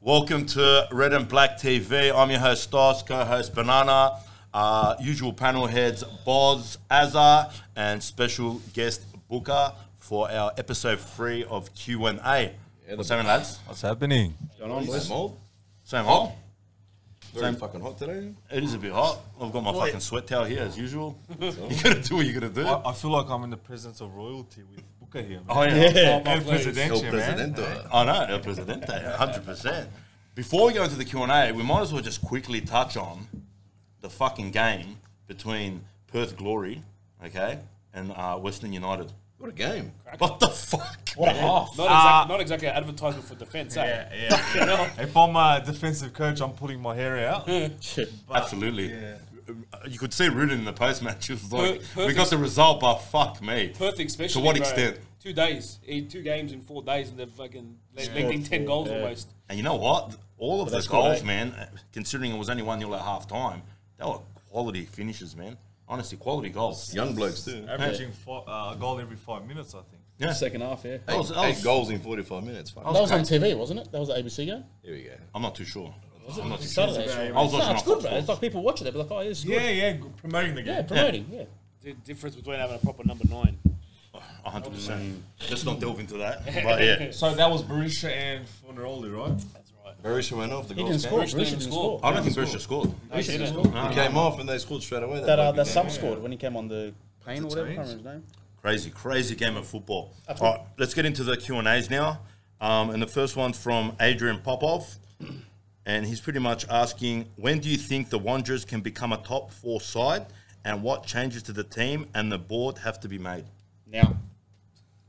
Welcome to Red and Black TV. I'm your host, Stos, co-host Banana, usual panel heads, Boz, Azza, and special guest Bucca for our episode 3 of Q&A. Yeah, what's happening, lads? What's happening? What's going on, boys? Same old. Same old. Very fucking hot today. It is a bit hot. I've got my fucking sweat towel here as usual. You gotta do what you gotta do. I feel like I'm in the presence of royalty with Bucca here, man. Oh yeah. El Presidente, man. I know, El Presidente, 100%. Before we go into the Q&A, we might as well just quickly touch on the fucking game between Perth Glory, okay, and Western United. What a game. What the fuck? What a half. Not exactly an advertisement for defence, Yeah. If I'm a defensive coach, I'm pulling my hair out. Absolutely. Yeah. You could see Rudin in the post-match. It was like, Perth we got the result, but fuck me. Perth especially. To what bro, extent? 2 days. 2 games in 4 days, and they've fucking legging 10 goals almost. And you know what? All of those goals, man, considering it was only 1-0 at half-time, they were quality finishes, man. Honestly, quality goals. Young blokes too. Averaging a goal every 5 minutes, I think. Yeah. Second half, yeah. Eight goals in 45 minutes. Fuck. That was on TV, wasn't it? That was the ABC game? Here we go. I'm not too sure. I'm not Saturday. I was watching It's good, bro. It's like people watch it. They're like, oh, this is good. Yeah, promoting the game. Yeah, promoting, yeah. The difference between having a proper number 9. 100%. Let's not delve into that. But yeah. So that was Berisha and Funeroli, right? That's right. Berisha went off. The He goals didn't came. score. Berisha didn't score. I don't think Berisha scored. He didn't. He came off and they scored straight away. That sub scored when he came on the plane or whatever. I can't remember his name. Crazy game of football. All right, let's get into the Q&As now. And the first one's from Adrian Popov. And he's pretty much asking, when do you think the Wondrous can become a top 4 side? And what changes to the team and the board have to be made? Now,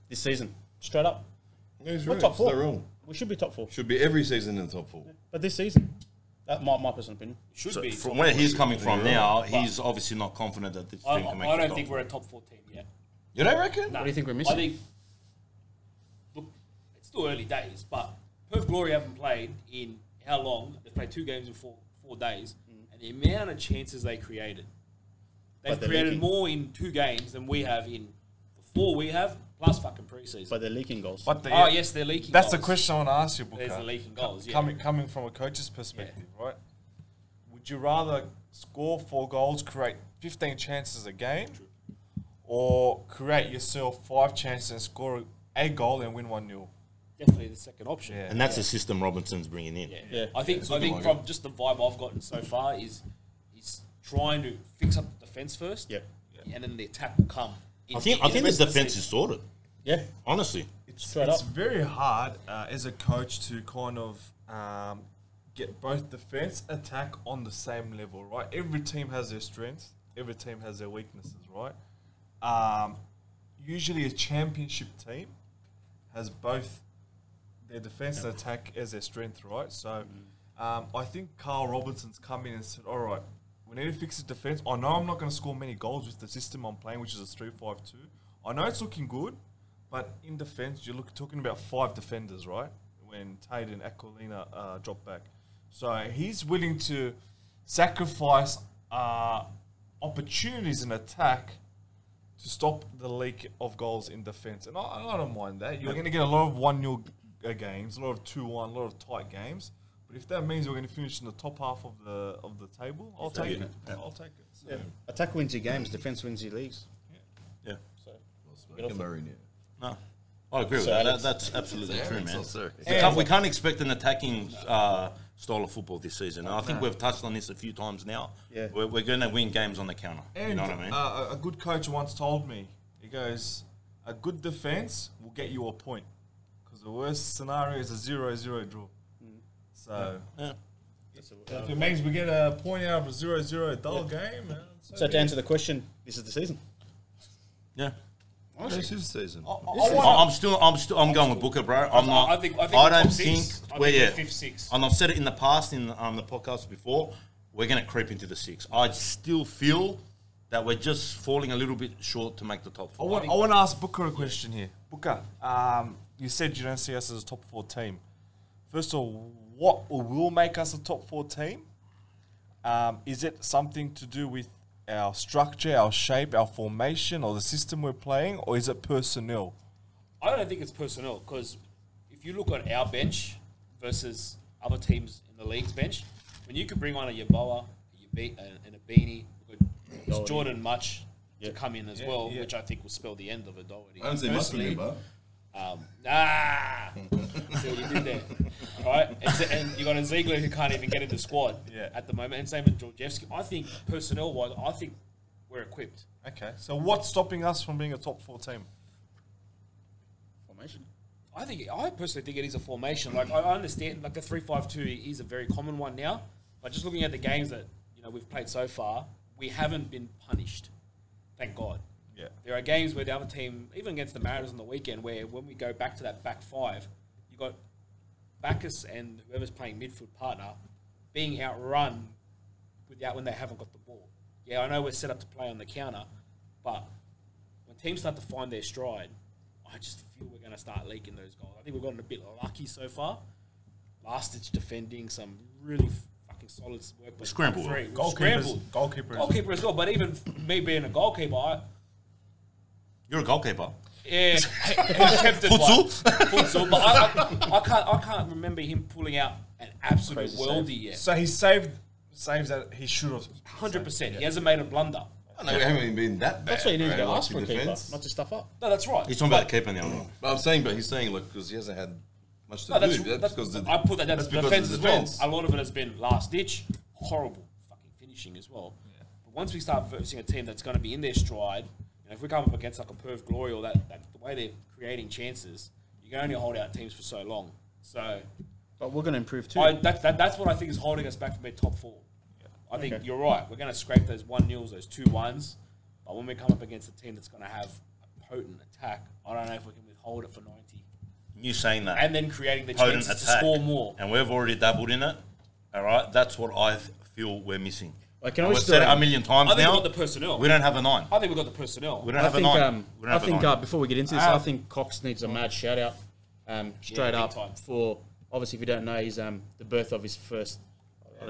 this season, straight up. Yeah, he's We're right. top 4. So wrong. We should be top 4. Should be every season in the top 4. But this season, that's my personal opinion. Should So be. from where he's coming from now, he's obviously not confident that this team can make I the don't top think 4. we're a top 4 team yet. You don't reckon? Nah. What do you think we're I missing? think, look, it's still early days, but Perth Glory haven't played in how long? They've played 2 games in 4 days, and the amount of chances they created. They've they're created leaking. more in 2 games than we have in the 4 we have, plus fucking preseason. But they're leaking goals. But the, Yes, they're leaking That's goals. the question I want to ask you, Bucca. There's the leaking goals, yeah. Coming from a coach's perspective, right? Would you rather score 4 goals, create 15 chances a game, or create yourself 5 chances and score a goal and win 1-0? Definitely the second option. Yeah. And that's the system Robinson's bringing in. Yeah. I think from just the vibe I've gotten so far is he's trying to fix up the defence first, Yep. and then the attack will come. I think the defence is sorted, Yeah. honestly. Straight It's up. very hard as a coach to kind of get both defense, attack on the same level, right? Every team has their strengths, every team has their weaknesses, right? Usually a championship team has both their defense and attack as their strength, right? So I think Carl Robinson's come in and said, all right, we need to fix the defense. I know I'm not going to score many goals with the system I'm playing, which is a 3-5-2. I know it's looking good, but in defense, you're talking about 5 defenders, right? When Tate and Aquilina drop back. So he's willing to sacrifice opportunities in attack to stop the leak of goals in defense. And I don't mind that. You're going to get a lot of 1-0 games, a lot of 2-1, a lot of tight games. But if that means we're going to finish in the top half of the table, I'll take it. Yeah. I'll take it. So, Yeah. Attack wins your games, defense wins your leagues. Yeah. So, No, I agree with So that. Alex- That's absolutely true, man. Sorry. We can't expect an attacking style of football this season. And I think we've touched on this a few times now. Yeah. We're going to win games on the counter. and You know what I mean? a good coach once told me, he goes, a good defense will get you a point. Because the worst scenario is a 0-0 draw. So Yeah. if it means we get a point out of a 0-0 dull game, man. So to answer the question, this is the season. Yeah. This is the season. I'm going with Booker, bro. I'm not. I think I we're don't top think. 6. I We're think yeah. we're 5th, 6th. And I've said it in the past in the podcast before. We're going to creep into the 6. I still feel that we're just falling a little bit short to make the top 4. I want to ask Booker a question here. Booker, you said you don't see us as a top 4 team. First of all, what will make us a top 4 team? Is it something to do with our structure, our shape, our formation, or the system we're playing, or is it personnel? I don't think it's personnel because if you look at our bench versus other teams in the league's bench. When you could bring on a Yeboah, and a Beanie, it's Jordan Much to come in as well, which I think will spell the end of it already. I haven't seen much of him, but See what you did there. All right, and you got a Ziegler who can't even get in the squad at the moment, and same with Georgievski. I think personnel-wise, I think we're equipped. Okay, so what's stopping us from being a top 4 team? Formation. I personally think it is a formation. Like I understand, like the 3-5-2 is a very common one now, but just looking at the games that we've played so far, we haven't been punished. Thank God. Yeah. There are games where the other team, even against the Mariners on the weekend, where when we go back to that back 5, you got Bacchus and whoever's playing midfield partner being outrun when they haven't got the ball. Yeah, I know we're set up to play on the counter, but when teams start to find their stride, I just feel we're going to start leaking those goals. I think we've gotten a bit lucky so far. Last-ditch defending, some really fucking solid work. Scrambled. Goalkeeper as well. But even me being a goalkeeper, You're a goalkeeper. yeah, futsal. But I can't remember him pulling out an absolute worldie yet. So he saves that he should have. 100%. He hasn't made a blunder. I know we haven't even been that bad. That's what you need to right? go ask for a Like keeper, defense. not to stuff up. No, that's right. He's talking about the keeper now. But he's saying like because he hasn't had much to No, do. that's because I put that down to that's because of defense the as well. defense. A lot of it has been last ditch, horrible fucking finishing as well. Yeah. But once we start versing a team that's going to be in their stride, if we come up against like a Perth Glory or that the way they're creating chances, you can only hold out teams for so long. So, But we're going to improve too. that's what I think is holding us back from being top 4. I think you're right. We're going to scrape those 1-0s, those 2-1s. But when we come up against a team that's going to have a potent attack, I don't know if we can withhold it for 90. You saying that. And then creating the potent chances attack, to score more. And we've already dabbled in it. All right? That's what I feel we're missing. Like, can We've said it a million times I think now. we've got the personnel. We don't have a 9. I think we've got the personnel. We don't have a 9. I think before we get into this, I think Cox needs a mad shout out, straight big up time. for obviously if you don't know, he's the birth of his first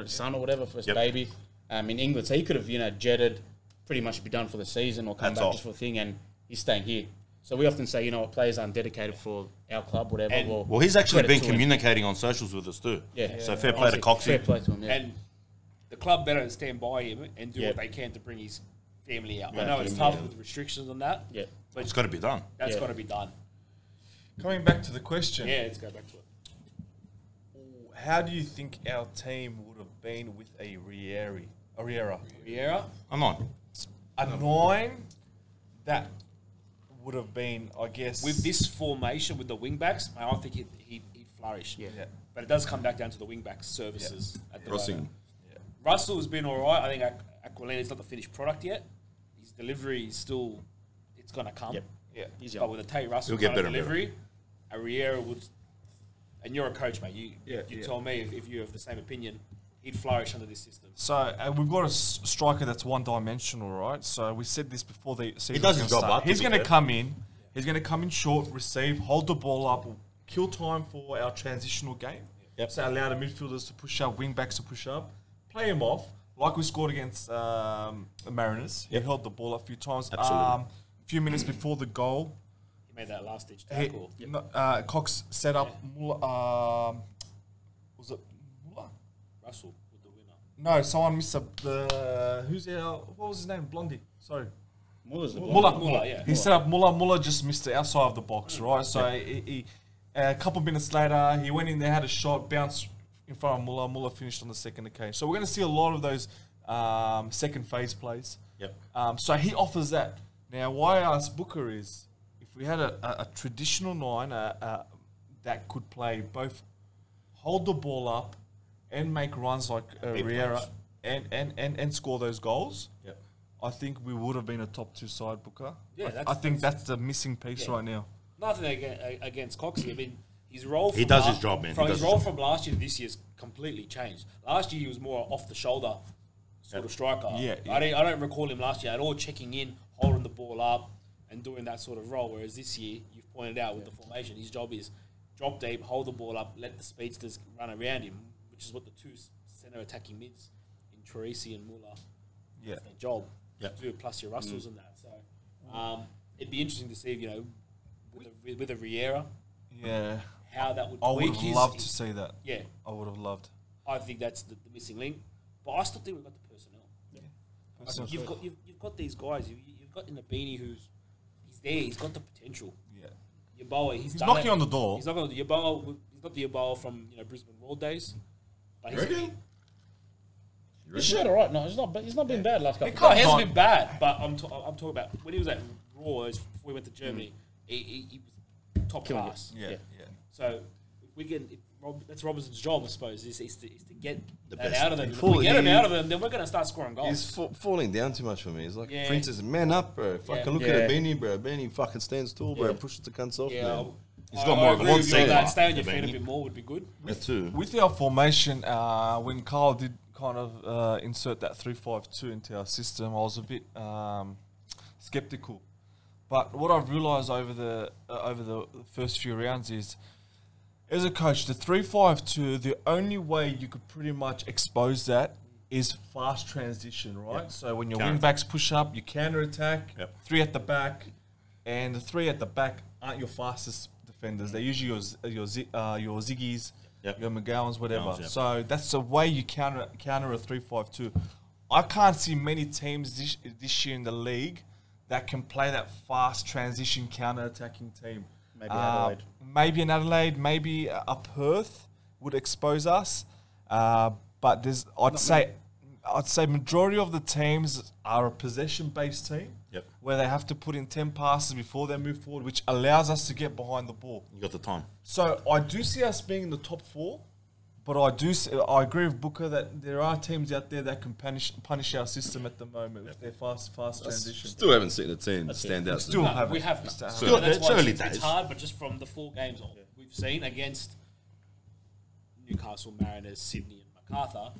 son or whatever, first baby, in England. So he could have jetted, pretty much be done for the season or come back just for a thing, and he's staying here. So we often say, players aren't dedicated for our club, whatever. And- Well, he's actually been credit to him. communicating on socials with us too. Yeah. So fair play to Coxie. Fair play to him. Yeah. And the club better stand by him and do what they can to bring his family out. I know it's tough with restrictions on that. Yeah. But It's got to be done. that's got to be done. Coming back to the question, Yeah, let's go back to it. how do you think our team would have been with a Riera? Riera? A 9. A 9, that would have been, I guess... With this formation, with the wing-backs, I think he'd flourish. Yeah. But it does come back down to the wing-back services at the Crossing. moment. Russell has been all right. I think Aquilina's not the finished product yet. His delivery is still... It's going to come. Yep. Yeah. He's But young. with a Tay Russell He'll get kind of better and delivery, a Riera would... And you're a coach, mate. You tell me if you have the same opinion. He'd flourish under this system. So we've got a striker that's one-dimensional, right? So we said this before the season. He does his job start. up, to He's be going to fair. come in. He's going to come in short, receive, hold the ball up, kill time for our transitional game. Yep. So allow the midfielders to push up, wing-backs to push up, play him off like we scored against the Mariners. He held the ball a few times. Absolutely. A few minutes before the goal, He made that last-ditch he, tackle. Cox set up. Muller, was it Muller? Russell with the winner. No, someone missed what was his name? Blondie. Sorry. Muller's the Muller. yeah. He set up Muller. Muller just missed the outside of the box, right? So he a couple of minutes later, he went in there, had a shot, bounced in front of Muller. Muller finished on the second occasion. So we're going to see a lot of those second phase plays. Yep. So he offers that. Now, why I ask Booker is, if we had a traditional 9 that could play both hold the ball up and make runs like Riera and score those goals, Yep. I think we would have been a top 2 side, Booker. Yeah, I think that's the missing piece right now. Nothing against Coxie. I mean, his role. He does his job, man. From He his does role his job. from last year to this year's completely changed. Last year he was more off the shoulder sort of striker. Yeah. I don't recall him last year at all checking in, holding the ball up, and doing that sort of role. Whereas this year, you've pointed out with the formation, his job is drop deep, hold the ball up, let the speedsters run around him, which is what the 2 centre attacking mids in Teresi and Muller. Yeah. That's their job. Yep. Do plus your Russells and that. So it'd be interesting to see, if, with a Riera, Yeah. how that would I would tweak have his... loved to see that. Yeah, I would have loved. I think that's the missing link. But I still think we've got the personnel. Like, you've got these guys. You've got Nabini he's there. He's got the potential. Yeah. Yeboah, He's knocking on the door. He's not going to Yeboah. He's not the Yeboah from Brisbane World days. But he's He's shot all right. No, he's not been bad last couple. no, he hasn't been bad. But I'm talking about when he was at Raw before he went to Germany. He was top class. Yeah. So if we can. That's Robertson's job, I suppose, is to get The that best. out of them. If we get him out of them, then we're going to start scoring goals. He's falling down too much for me. He's like, Yeah. Princess, man up, bro. Fucking look at Beanie, bro. Beanie fucking stands tall, bro. Yeah. Pushes the cunts off, Yeah, man. He's got more of a agree with you on one-seater, that. Stay on your the feet a Benny. bit more would be good. That too. With our formation, when Carl did kind of insert that 3-5-2 into our system, I was a bit skeptical. But what I've realised over the first few rounds is, as a coach, the 3-5-2, the only way you could pretty much expose that is fast transition, right? Yep. So when your Counter. wing backs push up, you counter attack, Yep. 3 at the back, and the 3 at the back aren't your fastest defenders. They're usually your Ziggies, Yep. your McGowans, whatever. McGowans, yep. So that's the way you counter a 3-5-2. I can't see many teams this year in the league that can play that fast transition counter attacking team. Maybe Adelaide. Maybe in Adelaide, maybe a Perth would expose us. But I'd say majority of the teams are a possession-based team. Yep. Where they have to put in 10 passes before they move forward, which allows us to get behind the ball. You got the time. So I do see us being in the top 4, but I agree with Booker that there are teams out there that can punish our system at the moment with their fast transition. Still haven't seen a team stand out. Still No, haven't. we have. Still Still, That's it's why early it's days. hard, but just from the 4 games we've seen against Newcastle, Mariners, Sydney, and MacArthur,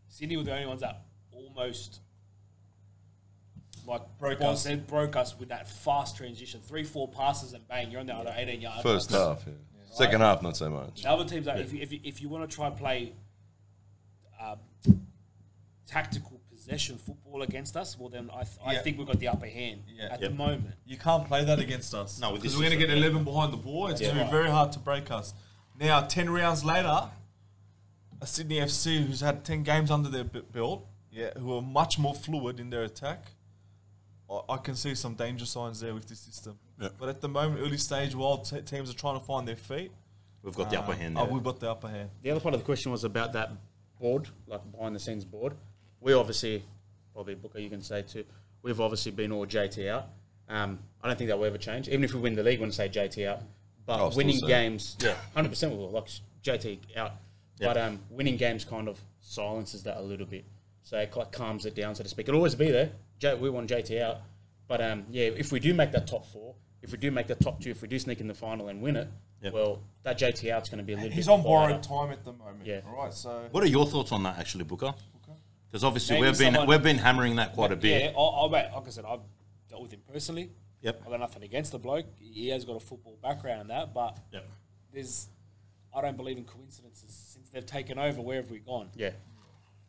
Sydney were the only ones that almost broke us with that fast transition. 3-4 passes and bang, you're on the other 18-yard. First half, yeah. Second half, not so much. The other teams, if you want to try and play tactical possession football against us, well then I think we've got the upper hand at the moment. You can't play that against us. No, with because this we're going to system. get 11 behind the ball. It's going to be very hard to break us. Now, 10 rounds later, a Sydney FC who's had 10 games under their belt, who are much more fluid in their attack, I can see some danger signs there with this system. Yeah. But at the moment, early stage, while teams are trying to find their feet, We've got the upper hand there. we've got the upper hand. The other part of the question was about that board, like behind the scenes board. We obviously, probably Booker, you can say too, we've obviously been all JT out. I don't think that will ever change. Even if we win the league, we wouldn't say JT out. But winning games, 100% we will, like JT out. Yeah. But winning games kind of silences that a little bit. So it like calms it down, so to speak. It'll always be there. We want JT out. But if we do make that top 4, if we do make the top 2, if we do sneak in the final and win it, well, that JT out's going to be a little He's bit on quieter. borrowed time at the moment. Yeah. All right, so... What are your thoughts on that, actually, Booker? Because obviously Maybe we've been hammering that quite a bit. Yeah, like I said, I've dealt with him personally. Yep. I've got nothing against the bloke. He has got a football background and that, but Yep. I don't believe in coincidences. Since they've taken over, where have we gone? Yeah.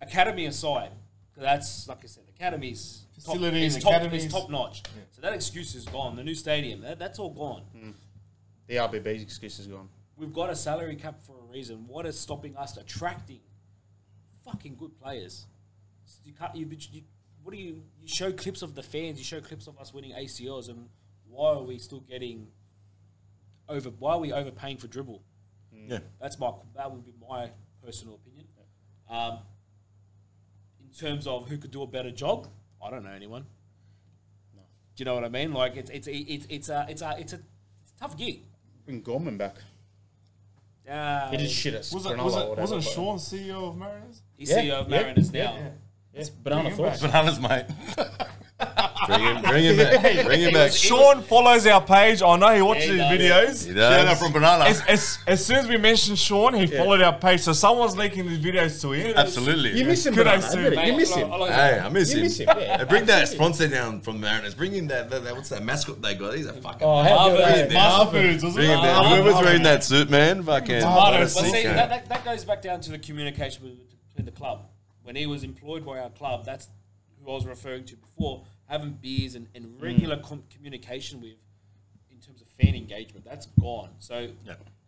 Academy aside, because that's, like I said, Academy's Facilities, it's academies. top notch. So that excuse is gone. The new stadium, that's all gone. The RBB's excuse is gone. We've got a salary cap for a reason. What is stopping us attracting fucking good players? You can't. You show clips of the fans. You show clips of us winning ACLs, and why are we still getting over? Why are we overpaying for dribble? Yeah. That would be my personal opinion. In terms of who could do a better job, I don't know anyone. No. Do you know what I mean? Like it's a tough gig. Bring Gorman back. He did shit at Granola or whatever, Wasn't but- Sean CEO of Mariners? He's CEO of Mariners now. Yeah. Banana thoughts. Bananas, mate. Bring him back. Bring him back. Sean follows our page. I know he watches Yeah, he his does, videos. He Shout out does. from Banana. As soon as we mentioned Sean, he followed our page. So someone's leaking these videos to him. Absolutely. You miss him, Could I Banana. say- admit it. You miss him. Hey, I miss You him. miss him, yeah. Hey, bring that sponsor down from the Mariners. Bring him that what's that mascot they got? He's a fucking... Oh, how good Bring are it they? down. Foods, wasn't Bring him it? down. Whoever's wearing that suit, man, fucking... Tomatoes. what a Well, see, sicko. that goes back down to the communication between the club. When he was employed by our club, that's who I was referring to before, having beers and regular communication with in terms of fan engagement. That's gone. So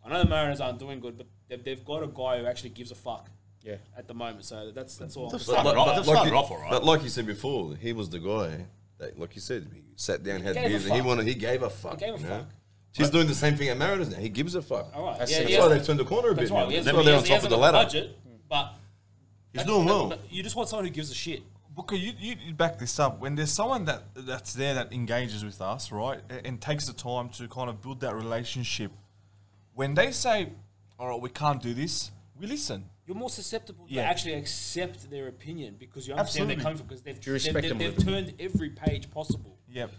I know the Mariners aren't doing good, but they've got a guy who actually gives a fuck. Yeah. At the moment, so that's all. They've started off all right. But like you said before, he was the guy that, like you said, he sat down, had beers, and he gave a fuck. He gave a fuck. He's doing the same thing at Mariners now. He gives a fuck. All right. That's why they've turned the corner a bit. Right. That's why they're on top of the ladder. Budget, but he's doing well. You just want someone who gives a shit. Booker, you back this up. When there's someone that's there that engages with us, right, and takes the time to kind of build that relationship, when they say, all right, we can't do this, we listen. You're more susceptible to actually accept their opinion because you understand Absolutely. they're coming from, because they've turned every page possible. Yep.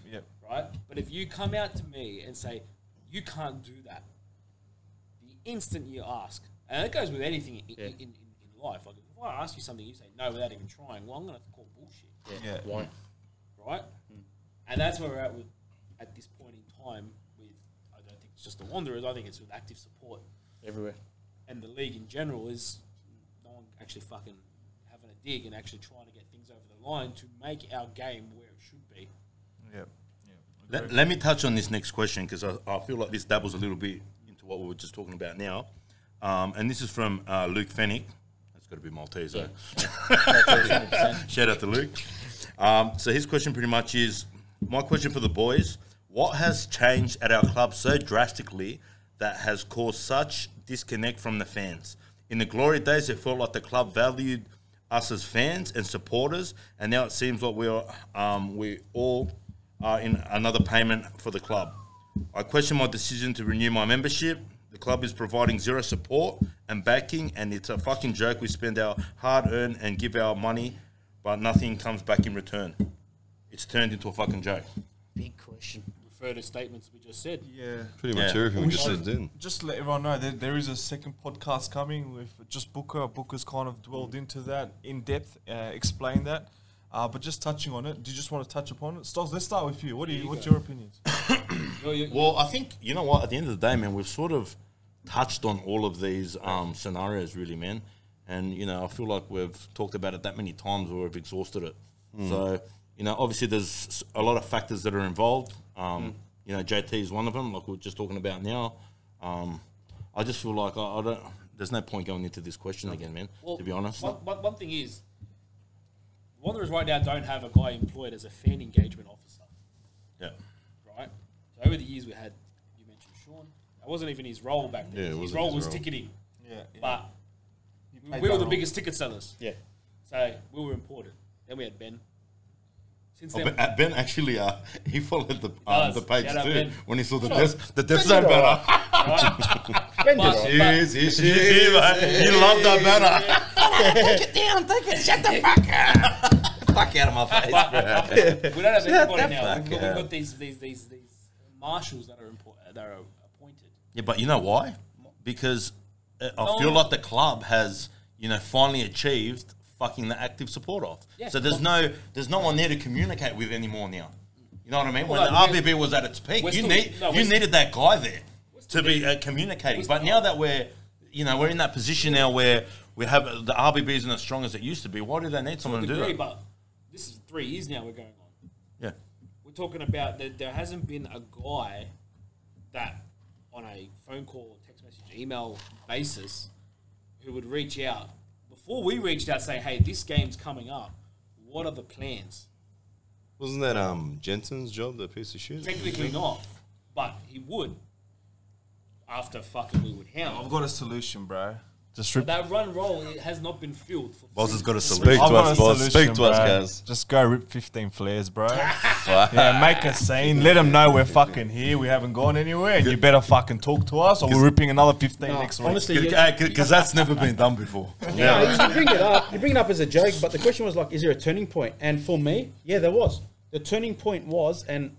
Right? But if you come out to me and say, you can't do that, the instant you ask, and it goes with anything in life, like if I ask you something, you say no without even trying, well, I'm going to call bullshit. Yeah. Why? Right? And that's where we're at this point in time with, I don't think it's just the Wanderers, I think it's with active support. Everywhere. And the league in general is no one actually fucking having a dig and actually trying to get things over the line to make our game where it should be. Yep. Let me touch on this next question because I feel like this dabbles a little bit into what we were just talking about now. And this is from Luke Fennick. That's got to be Maltese, eh? Shout out to Luke. So his question pretty much is, my question for the boys, what has changed at our club so drastically that has caused such disconnect from the fans? In the glory days, it felt like the club valued us as fans and supporters, and now it seems like we all are in another payment for the club. I question my decision to renew my membership. The club is providing zero support and backing, and it's a fucking joke. We spend our hard-earned and give our money, but nothing comes back in return. It's turned into a fucking joke. Big question. Refer to statements we just said. Yeah. Pretty much everything we just said then. Just to let everyone know, there is a second podcast coming with just Booker. Booker's kind of dwelled into that in depth, explained that. But just touching on it, do you just want to touch upon it? Stos, let's start with you. What's your opinions? Well, I think, you know what, at the end of the day, man, we've sort of touched on all of these scenarios, really, man. And, you know, I feel like we've talked about it that many times where we've exhausted it. So, you know, obviously there's a lot of factors that are involved. You know, JT is one of them, like we were just talking about now. I just feel like I don't. There's no point going into this question again, man, to be honest. One thing is, Wanderers right now don't have a guy employed as a fan engagement officer. Yeah. Right? So over the years we had, you mentioned Sean. That wasn't even his role back then. Yeah, his role was ticketing. Yeah. But we were the biggest ticket sellers. Yeah. So we were important. Then we had Ben. Since then, Ben actually, he followed the page too Ben. when he saw the Death Zone banner. Ben He loved that banner. Take it down, take it. Shut the fuck up. Fuck out of my face, bro. We don't have anybody now. We've got these marshals that are appointed. Yeah, but you know why? Because I feel like the club has, you know, finally achieved fucking the active support off. Yeah. So there's no one there to communicate with anymore now. You know what I mean? When the RBB was at its peak, you needed that guy there to be communicating. But now that we're in that position now where we have the RBB isn't as strong as it used to be, why do they need someone to do that? But this is 3 years now we're going on. Yeah. We're talking about that there hasn't been a guy that on a phone call, text message, email basis who would reach out. Before we reached out saying, hey, this game's coming up, what are the plans? Wasn't that Jensen's job, that piece of shit? Technically not, but he would. After fucking we would hound. I've got a solution, bro. That run roll, it has not been filled. Boz has got a solution. Speak to us, Boz. Speak to us, guys. Just go rip 15 flares, bro. Yeah, make a scene. Let them know we're fucking here. We haven't gone anywhere. And you better fucking talk to us or we're ripping another 15 next week. Honestly, because that's never been done before. Yeah, you bring it up. You bring it up as a joke, but the question was like, is there a turning point? And for me, yeah, there was. The turning point was, and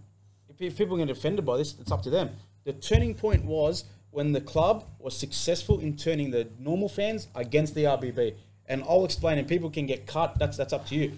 if people get offended by this, it's up to them. The turning point was when the club was successful in turning the normal fans against the RBB. And I'll explain, and people can get cut, that's up to you.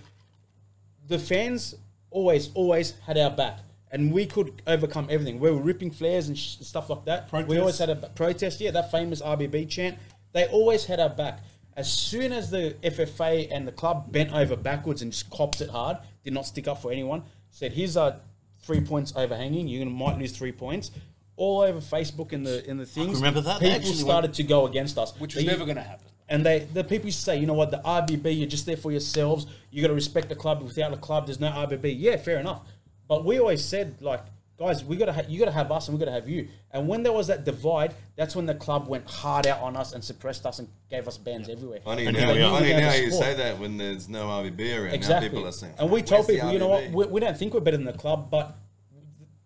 The fans always had our back, and we could overcome everything. We were ripping flares and stuff like that. Protest. We always had a protest, that famous RBB chant. They always had our back. As soon as the FFA and the club bent over backwards and just copped it hard, did not stick up for anyone, said, here's our 3 points overhanging. You might lose 3 points. All over Facebook and the things. remember that. They People actually started to go against us. Which was never going to happen. And the people used to say, you know what, the RBB, you're just there for yourselves. You got to respect the club. Without the club, there's no RBB. Yeah, fair enough. But we always said, like, guys, you got to have us and we got to have you. And when there was that divide, that's when the club went hard out on us and suppressed us and gave us bans everywhere. Funny And now, they knew we didn't have you support. say that when there's no RBB around. Exactly. Now people are saying, and we tell "Where's the people, you know what, RBB?" we don't think we're better than the club, but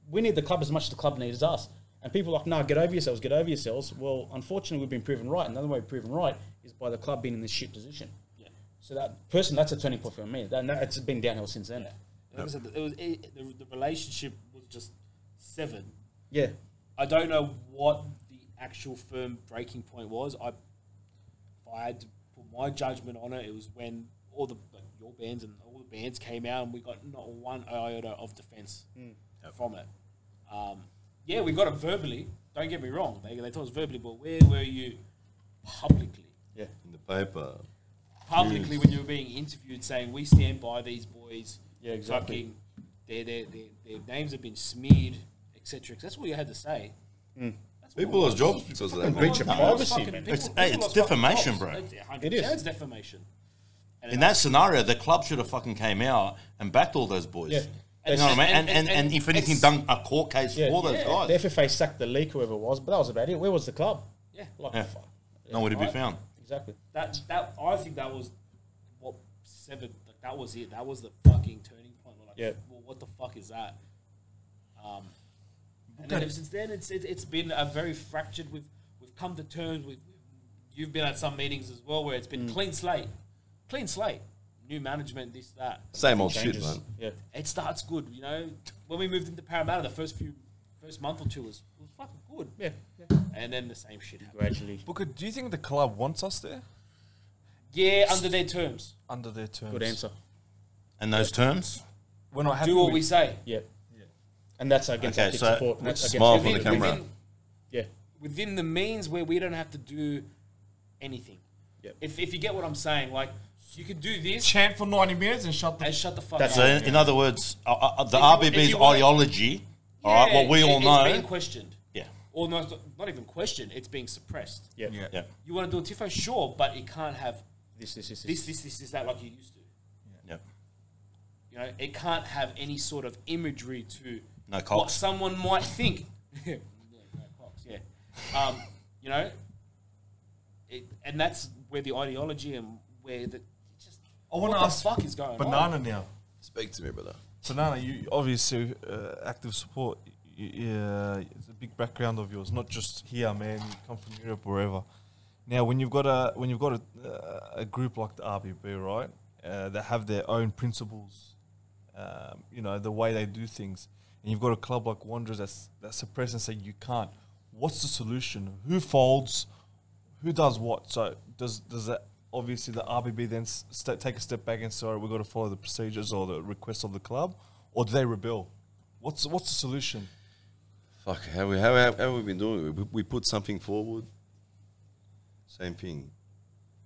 we need the club as much as the club needs us. And people are like, no, get over yourselves, get over yourselves. Well, unfortunately, we've been proven right. And the other way we've proven right is by the club being in this shit position. Yeah. So that's a turning point for me. It's been downhill since then. The relationship was just severed. Yeah. I don't know what the actual firm breaking point was. If I had to put my judgment on it, it was when all the your bands and all the bands came out and we got not one iota of defence from it. Yeah, we got it verbally. Don't get me wrong. They told us verbally, but where were you publicly? Yeah. In the paper. Publicly, when you were being interviewed, saying we stand by these boys. Yeah, exactly. Fucking, their names have been smeared, etc. That's what you had to say. That's People what lost it jobs was. because of that. breach of man. privacy, man. It's People lost fucking defamation, jobs. bro. It is. It's defamation. And In that scenario, the club should have fucking came out and backed all those boys. Yeah. You know what I mean? And- And if anything, it's- done a court case for those guys. The FFA sacked the league, whoever it was, but that was about it. Where was the club? Yeah. Like, Yeah. fuck. Nowhere to be Right. found. Exactly. that I think that was what severed. Like, that was it. That was the fucking turning point. We're like, Yeah. well, what the fuck is that? And then ever since then, it's been a very fractured. We've come to terms with. You've been at some meetings as well where it's been clean slate, new management, this that. Same old shit, Changes. man. Yeah. It starts good, you know. When we moved into Parramatta, the first month or two was fucking good. Yeah. And then the same shit happened. Gradually. Booker, do you think the club wants us there Yeah, under their terms. under their terms? Good answer. And those terms? We're not happy Do what with- we say. Yeah. And that's against Okay, our kid so support. And that's against smile for the everything. camera. Yeah. Within the means where we don't have to do anything. Yep. If you get what I'm saying, like you could do this chant for 90 minutes and shut the and shut the fuck That's up. So, in other words, the If you RBB's want- ideology, all right, what we all It's know. being questioned. Yeah. Or not even questioned, it's being suppressed. Yeah. Yeah. Yeah. You want to do a tifo, sure, but it can't have This. this, that like you used to. Yeah. You know, it can't have any sort of imagery to No what cocks. someone might think. Yeah, no cocks, yeah. You know, and that's where the ideology and where the just I want what to the ask fuck is going Banana on. now. Speak to me, brother. Banana, you obviously active support. It's a big background of yours, not just here, man. You come from Europe, wherever. Now, when you've got a group like the RBB, right, that have their own principles, you know, the way they do things, and you've got a club like Wondrous that suppress and say you can't. What's the solution? Who folds? Who does what? So does that obviously the RBB then take a step back and say, all right, we've got to follow the procedures or the requests of the club, or do they rebel? What's the solution? Fuck, how have we been doing it? We put something forward. Same thing.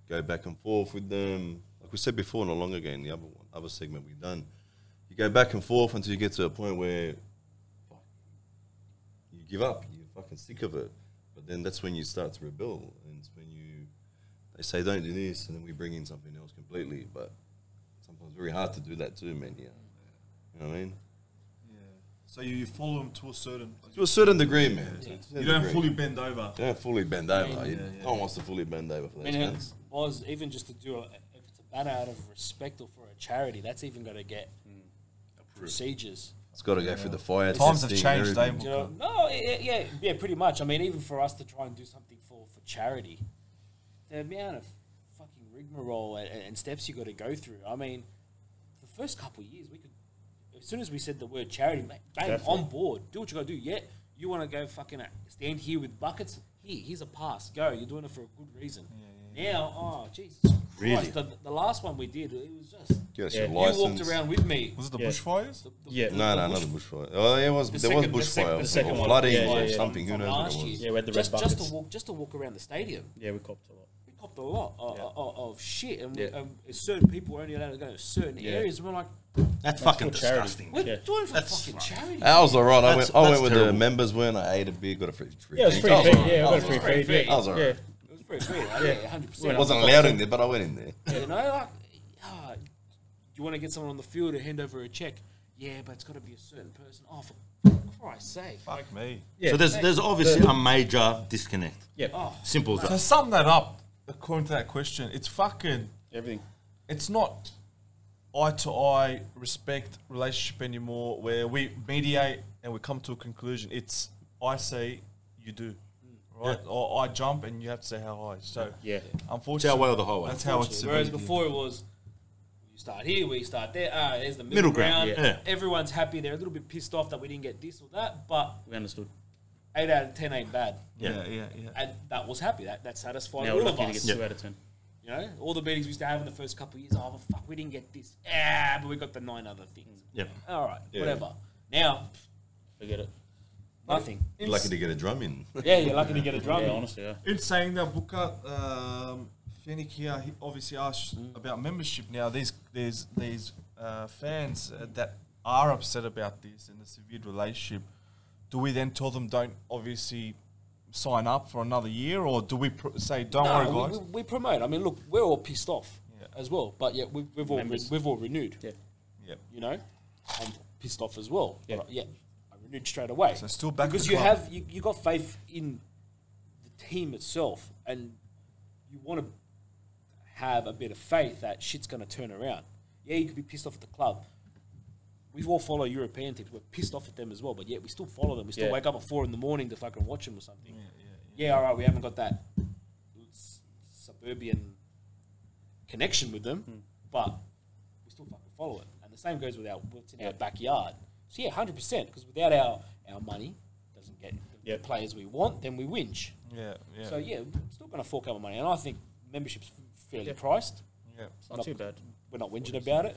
Go back and forth with them. Like we said before, not long ago in the other segment we've done. You go back and forth until you get to a point where fuck, you give up. You're fucking sick of it. But then that's when you start to rebel. And it's when they say don't do this, and then we bring in something else completely. But sometimes it's very hard to do that too, man. Yeah. You know what I mean? So you follow them to To a certain degree, man. you don't fully bend over. You don't fully bend over. No one wants to fully bend over for I that. mean, it was even just to do if it's a banner out of respect or for a charity, that's even got to get procedures. It's got to go through the fire. Times have testing, changed, everything. Dave. You know, no, yeah, pretty much. I mean, even for us to try and do something for charity, the amount of fucking rigmarole and steps you got to go through. I mean, the first couple of years, we could, as soon as we said the word charity, mate, bang, Definitely. on board. Do what you got to do. Yeah, you want to go fucking stand here with buckets? Here's a pass. Go. You're doing it for a good reason. Now, oh, Jesus Christ. The last one we did, it was just... Give us Yeah. your You You license. walked around with me. Was it the Yeah. bushfires? Yeah. No, not a bushfire. Oh, there was second- bushfire. the second or one. flooding Yeah, or yeah, yeah. something. Who From knows what last it year. was? Yeah, we had the red just buckets. to walk around the stadium. Yeah, we copped a lot. We copped a lot of shit, and certain people were only allowed to go to certain areas. And we're like, That's fucking for charity. disgusting. we're doing it for fucking charity. I was alright. I That's went with the terrible. members when I ate a beer, got a free Yeah, it was free drink. feed. I was Yeah, I got a Free free feed. feed. Yeah, I was alright. yeah. It was pretty free. Yeah, 100%. I wasn't allowed in there, but I went in there. You know, like, you want to get someone on the field to hand over a check? Yeah, but it's got to be a certain person. Oh, for Christ's sake! Fuck me. Yeah. So there's obviously a major disconnect. Yeah. Oh, Simple as To that. sum that up, according to that question, it's fucking. Everything. It's not eye to eye respect relationship anymore, where we mediate and we come to a conclusion. It's I say, you do, right? Or I jump and you have to say how high. So Yeah. It's our unfortunately, way or the highway. that's how it's. Whereas supposed to be. before it was, you start here, we start there. There's the Middle middle ground, ground. yeah. Everyone's happy. They're a little bit pissed off that we didn't get this or that, but We understood. 8 out of 10 ain't bad. Yeah. And that was happy. That satisfied Now all we're of lucky to us. get 2 out of 10. You know, all the meetings we used to have in the first couple of years. Oh, well, fuck, we didn't get this. But we got the 9 other things. Yep. All right, Yeah. whatever. Now, Forget it. nothing. Lucky to get a drum in. Yeah, you're lucky to get a drum. Yeah, in. honestly, yeah. In saying that, Bucca, Fennick here, he obviously asked about membership. Now, there's these fans that are upset about this and the severe relationship. Do we then tell them don't obviously sign up for another year, or do we say don't worry, No, guys? we promote. I mean, look, we're all pissed off Yeah. as well, but yeah, we've all renewed. Yeah. Yep. You know, I'm pissed off as well. Yeah. But, I renewed straight away. So still back because the you club. have you got faith in the team itself, and you want to have a bit of faith that shit's going to turn around. Yeah, you could be pissed off at the club. We all follow European teams. We're pissed off at them as well, but yet we still follow them. We still Yeah. wake up at 4 a.m. to fucking watch them or something. Yeah, all right, we haven't got that suburban connection with them, but we still fucking follow it. And the same goes with what's in our backyard. So yeah, 100%, because without our money, doesn't get the players we want, then we whinge. Yeah. So yeah, we're still going to fork out money. And I think membership's fairly priced. Yeah. It's not too bad. We're not whinging about it.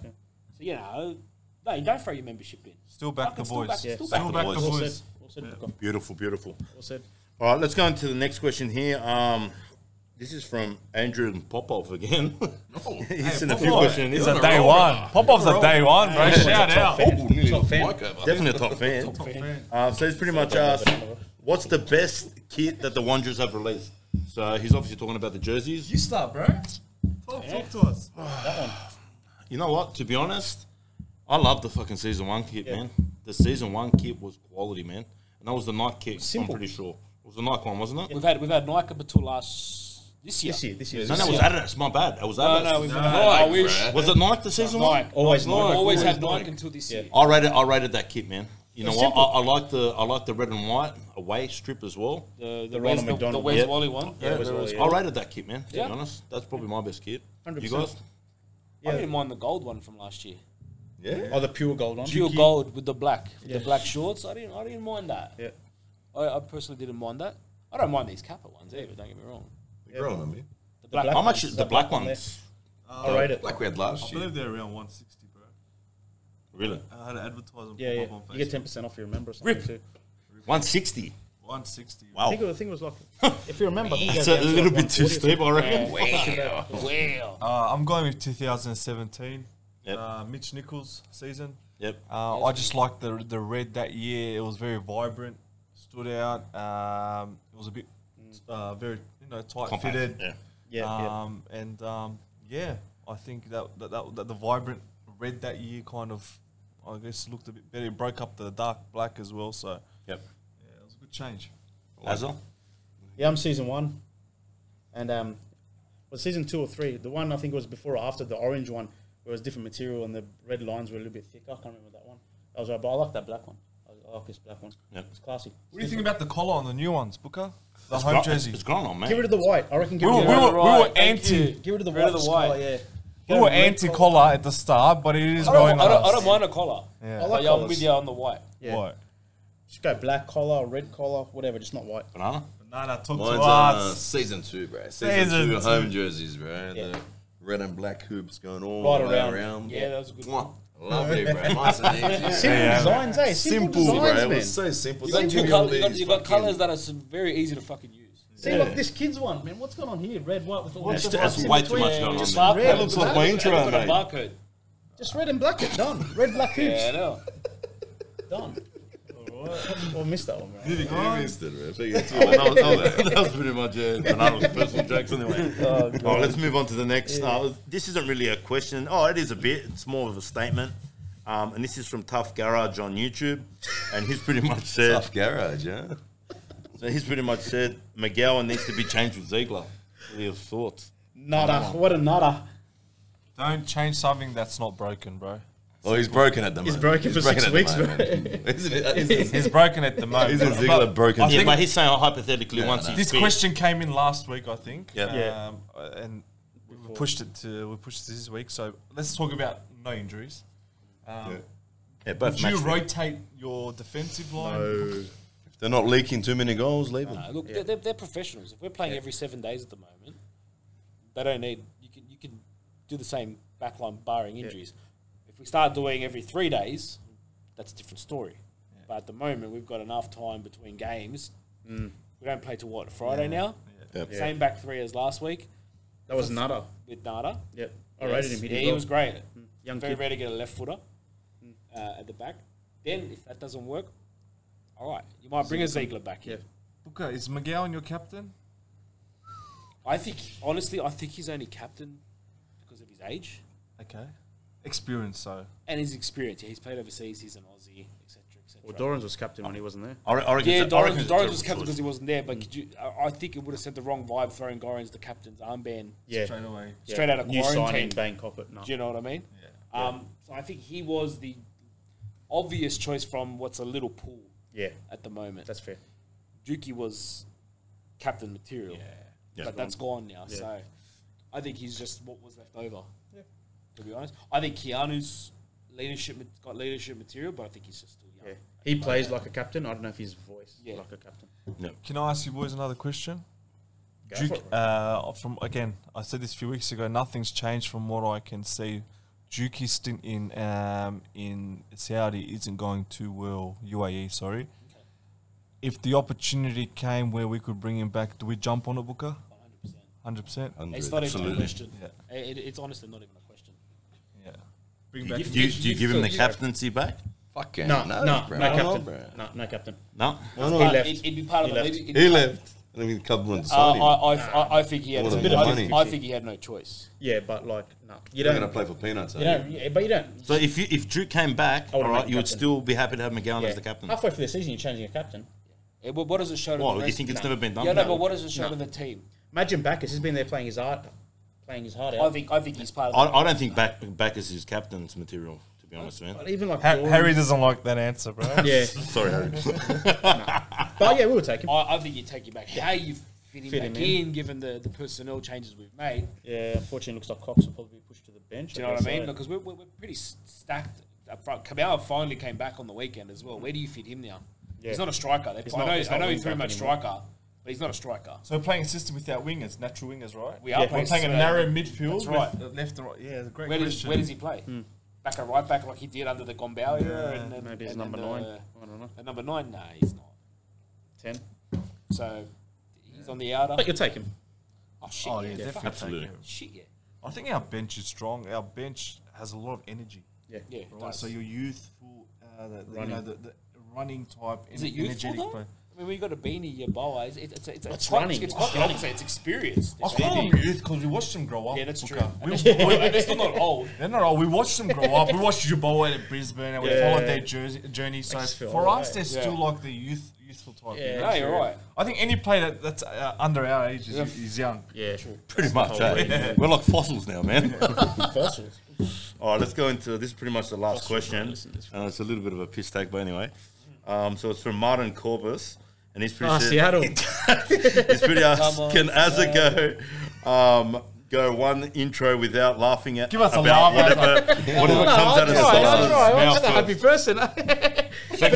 So, you know, no, you don't throw your membership in. Still back the Fucking still boys. back- Yeah. still Still back back the the boys. Well boys. said. Well said. Bucca. Beautiful, beautiful. Well said. All right, let's go into the next question here. This is from Andrew Popov again. He's sent a few questions. It's a day one. Popov's a day one, bro. Shout out. Definitely a top fan. So he's pretty much asked, what's the best kit that the Wanderers have released? So he's obviously talking about the jerseys. You start, bro. Talk to us. That one. You know what? To be honest, I love the fucking season 1 kit, man. The season 1 kit was quality, man. And that was the Nike kit, Simple. I'm pretty sure. It was the Nike one, wasn't it? We've had Nike up until this year. This year. No, that was Adidas. My bad. It was Adidas. No, we've I wish. Was it Nike the season one? Always I've Nike. always had Nike until this year. I rated that kit, man. You know what? I like the red and white away strip as well. The Ronald Wes, the McDonald. Wes Yeah. Wally one. Yeah, Wes Wally, I rated that kit, man. To Yeah. be honest, that's probably my best kit. 100%. You guys? I didn't mind the gold one from last year. Yeah. Oh, the pure gold one. Pure gold with the black, Yeah. the black shorts. I didn't mind that. Yeah. I personally didn't mind that. I don't mind these Kappa ones either. Don't get me wrong. You're growing on me. The black, black How much is ones, the that black black one ones? I rate it. Like we had last I year. believe they're around 160, bro. Really? I had an advertisement Yeah, yeah. pop up on You get Facebook. 10% off if you remember or something Rip. too. 160. 160. Wow. I think it was like, if you remember, I think it It's goes a down to little like bit too 140 or steep, I reckon. Wow. I'm going with 2017. Yep. Mitch Nichols season. Yep. I just liked the red that year. It was very vibrant, stood out. It was a bit very tight Compact. fitted. Yeah. Yeah. I think that the vibrant red that year kind of I guess looked a bit better. It broke up the dark black as well. So Yep. yeah, it was a good change. Azza? Yeah, I'm season 1. And was season 2 or 3? The one I think was before or after the orange one, where it was different material and the red lines were a little bit thicker. I can't remember that one. That was right, but I like that black one. I like this black one. Yep. It's classy. What do you think about the collar on the new ones, Booker? The It's home gone- jersey. It's gone on, man. Get rid of the white. I reckon get We rid were, of we the were, white. anti. Get rid of the Rid white. of the white. Yeah. We were anti-collar at the start, but it is I going don't, on. I don't mind a collar. Yeah. I But like yeah, I'm collars. with you on the white. Yeah. What? Just go black collar, red collar, whatever, just not white. Banana? Nah, talk Mine's to us. season 2, bro. Season Season 2 two. home jerseys, bro. Yeah. The red and black hoops going all Right the way around. around. Yeah, that was a good one. Mwah. Lovely, bro. Nice and easy. Simple Yeah. designs, eh? Simple Simple, bro. designs, It man. was so simple. You got Don't two give me all colors. You these got fucking- colors that are very easy to fucking use. See, look, this kid's one, man. What's going on here? Red, white with all That's the that's way too much going on Just there. barcode. Red looks like my intro, Got a mate. barcode. Just red and black it. Done. Red, black hoops. Yeah, I know. Done. Or missed that one, right? You missed it, man. That was pretty much Bernardo's personal jokes anyway. Oh, let's move on to the next. This isn't really a question. Oh, it is a bit. It's more of a statement. And this is from Tough Garage on YouTube. And he's pretty much said... Tough garage, yeah. So he's pretty much said McGowan needs to be changed with Ziegler. What are your thoughts? Nada. What a nada. Don't change something that's not broken, bro. Oh, he's broken at the moment. He's broken for 6 at the weeks, bro. moment. Isn't He's broken at the moment. Isn't Ziegler broken? I Yeah, think but he's saying hypothetically once he's this fit. question came in last week, I think. Yeah. And we pushed it this week. So let's talk about no injuries. Yeah, both Would you match fit. rotate your defensive line? If they're not leaking too many goals, leave them. Look, they're professionals. If we're playing every 7 days at the moment, they don't need. You can do the same backline barring injuries. If we start doing every 3 days, that's a different story. But at the moment, we've got enough time between games. We don't play till what, Friday now? Yep. Same back three as last week That was nada. with Nada. Yep. I rated him. Yeah, did he well. was great. Young Very kid. rare to get a left footer at the back. Then, if that doesn't work, all right, you might bring a Ziegler back in. Bucca, is McGowan your captain? I think, honestly, he's only captain because of his age Okay. Experience, so. and his experience. Yeah, he's played overseas. He's an Aussie, etc., etc. Well, Dorans was captain when he wasn't there. I reckon Yeah, it's a- I reckon Dorans it's a was terrible captain choice. because he wasn't there. But could you, I think it would have sent the wrong vibe throwing Gorans the captain's armband Yeah. Straight away. Yeah. straight out of New quarantine. signing, bang, cop it. No. Do you know what I mean? Yeah. So I think he was the obvious choice from what's a little pool Yeah, at the moment. that's fair. Dookie was captain material, Yeah. but that's gone now. Yeah. So I think he's just what was left over. To be honest, I think Keanu's got leadership material, but I think he's just still young. Yeah. He plays like a captain. I don't know if his voice is Yeah. like a captain. Can I ask you boys another question? Go for it. From again, I said this a few weeks ago. Nothing's changed from what I can see. Juki's stint in Saudi isn't going too well. UAE, sorry. If the opportunity came where we could bring him back, do we jump on it, Bucca? 100%. 100%. It's not even a Absolutely. question. Yeah. It's honestly not even a question. Yeah. Bring back- back. Do you give him the captaincy back? Fuck yeah. No, no, bro. no Why not, captain. bro? No captain. No. He left. It'd be part of He the left. maybe. He left. I mean, a couple of I think he had What a a bit bit of of money. I think he had no choice. Yeah, but like, no, you You're don't. going to play for peanuts, You don't. Yeah, but you don't. So if Duke came back, I would've all made right, the you would captain. still be happy to have McGowan Yeah. as the captain. Halfway through the season, you're changing a captain. Yeah, but what does it show to Well, the you rest? think it's No. never been done? Yeah, no, that but way? what does it show to the team? Imagine Backus. He's been there playing his heart out. I think he's part of. I don't think Backus is captain's material, to be honest, man. But even like Harry doesn't like that answer, bro. Yeah, Sorry, Harry. but yeah, we will take him. I think you take him back. How you fit him Fit back him in. in, given the personnel changes we've made. Yeah, unfortunately, looks like Cox will probably be pushed to the bench. Do you know what I mean? Because we're pretty stacked up front. Cabal finally came back on the weekend as well. Where do you fit him now? Yeah. He's not a striker. He's I not- know, he's I not know wing he's very back much anymore. striker, but he's not a striker. So we're playing a system without wingers, natural wingers, right? We are Yeah. playing We're playing a system- narrow midfield. That's right. with left and right. Yeah, it's a great Where question. does he play? Back a right back like he did under the Gombau era? Yeah. And Maybe he's and number then, 9. I don't know. At number 9? Nah, he's not. 10. So he's on the outer. But you'll take him. Oh, shit, Oh, yeah. yeah, Fuck, definitely. Absolutely. take it. shit, yeah. I think our bench is strong. Our bench has a lot of energy. Yeah. Yeah, it Right, does. so you're youthful, the Running. the running type. Is it youthful energetic though? player. I mean, when you got a beanie, your boa, it's What's quite, running? It's quite the opposite. It's experience. I call them youth because we watched them grow up. Yeah, that's true. Bucca. And We, they're still not old. they're not old. We watched them grow up. We watched Jaboa at Brisbane and we Yeah. followed their journey. So Makes you feel for old, us, eh? they're still like the youthful type. Yeah. No, you're right. I think any player that's under our age is young. Yeah, true. Pretty much, whole eh? We're like fossils now, man. Fossils. All right, let's go into this. Is pretty much the last Fossils, question. listen to this. It's a little bit of a piss take, but anyway. So it's from Martin Corbus, and he's pretty. Seattle. He's pretty asked. Come on, Can Azza go one intro without laughing at Give us a about laugh, whatever comes out of his I'll sauce? try. I'm mouth just a happy first? person. So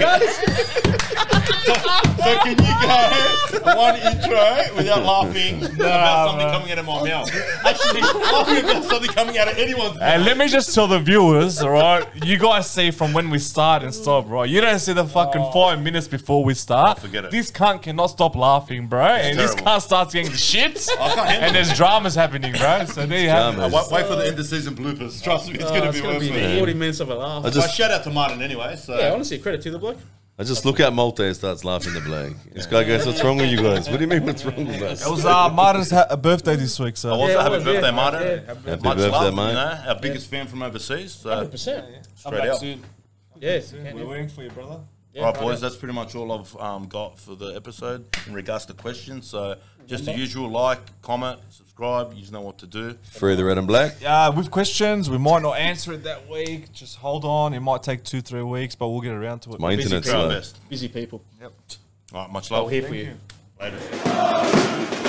can you go one intro without laughing about something coming out of my mouth? Actually, laughing about something coming out of anyone's mouth. And let me just tell the viewers, all right? You guys see from when we start and stop, right? You don't see the fucking 5 minutes before we start. Forget it. This cunt cannot stop laughing, bro. And this terrible. cunt starts getting the shits. I can't handle And there's dramas happening, bro. So there you have it. Wait for the end of season bloopers. Trust me, it's going to be worth it. 40 minutes of a laugh. But shout out to Martin anyway. So. Yeah, honestly, credit to the bloke. I just look at Malte and starts laughing the blank. This guy goes, "What's wrong with you guys? What do you mean, what's wrong with us?" It was Martin's birthday this week, so. Also, happy birthday, Martin. Happy Much birthday, love, mate. you know, our biggest fan from overseas. So 100%. straight out. Yes. We're waiting for you, brother. All right, boys, that's pretty much all I've got for the episode in regards to questions. So just the usual, like, comment, subscribe. You know what to do. Free the red and black. With questions, we might not answer it that week. Just hold on. It might take 2-3 weeks, but we'll get around to it. My internet's Try our slow. best. Busy people. Yep. All right, much I'll love. here for you. Later.